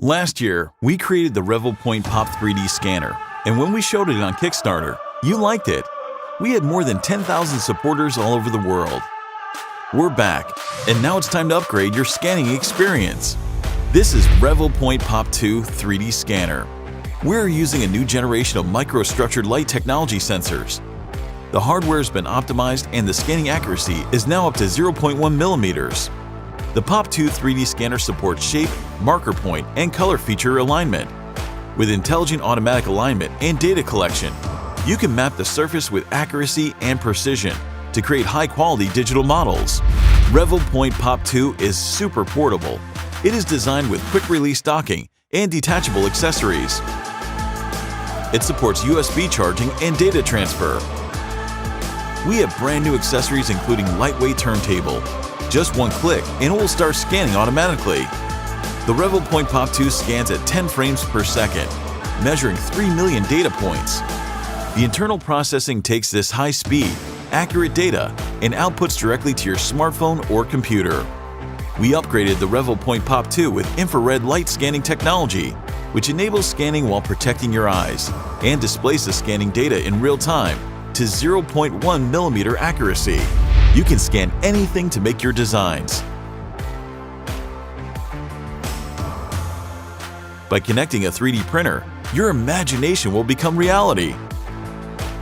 Last year, we created the Revopoint Pop 3D Scanner, and when we showed it on Kickstarter, you liked it. We had more than 10,000 supporters all over the world. We're back, and now it's time to upgrade your scanning experience. This is Revopoint Pop 2 3D Scanner. We're using a new generation of microstructured light technology sensors. The hardware has been optimized and the scanning accuracy is now up to 0.1 millimeters. The Pop 2 3D Scanner supports shape, marker point, and color feature alignment. With intelligent automatic alignment and data collection, you can map the surface with accuracy and precision to create high-quality digital models. Revopoint Pop 2 is super portable. It is designed with quick-release docking and detachable accessories. It supports USB charging and data transfer. We have brand new accessories including lightweight turntable. Just one click and it will start scanning automatically. The Revopoint Pop 2 scans at 10 frames per second, measuring 3 million data points. The internal processing takes this high-speed, accurate data and outputs directly to your smartphone or computer. We upgraded the Revopoint Pop 2 with infrared light scanning technology, which enables scanning while protecting your eyes and displays the scanning data in real time to 0.1 millimeter accuracy. You can scan anything to make your designs. By connecting a 3D printer, your imagination will become reality.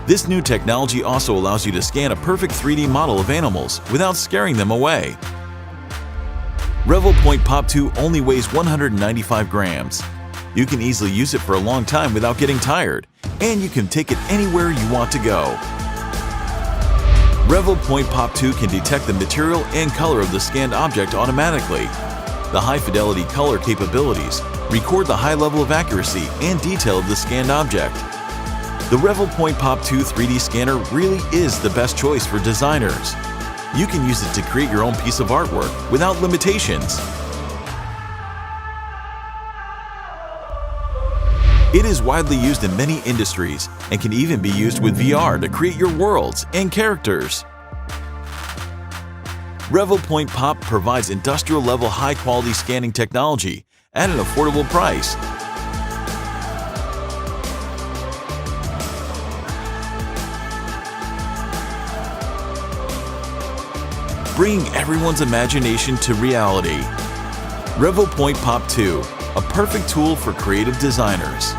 This new technology also allows you to scan a perfect 3D model of animals without scaring them away. Revopoint Pop 2 only weighs 195 grams. You can easily use it for a long time without getting tired, and you can take it anywhere you want to go. Revopoint Pop 2 can detect the material and color of the scanned object automatically. The high-fidelity color capabilities record the high level of accuracy and detail of the scanned object. The Revopoint Pop 2 3D Scanner really is the best choice for designers. You can use it to create your own piece of artwork without limitations. It is widely used in many industries and can even be used with VR to create your worlds and characters. Revopoint Pop provides industrial-level high-quality scanning technology at an affordable price. Bringing everyone's imagination to reality. Revopoint Pop 2, a perfect tool for creative designers.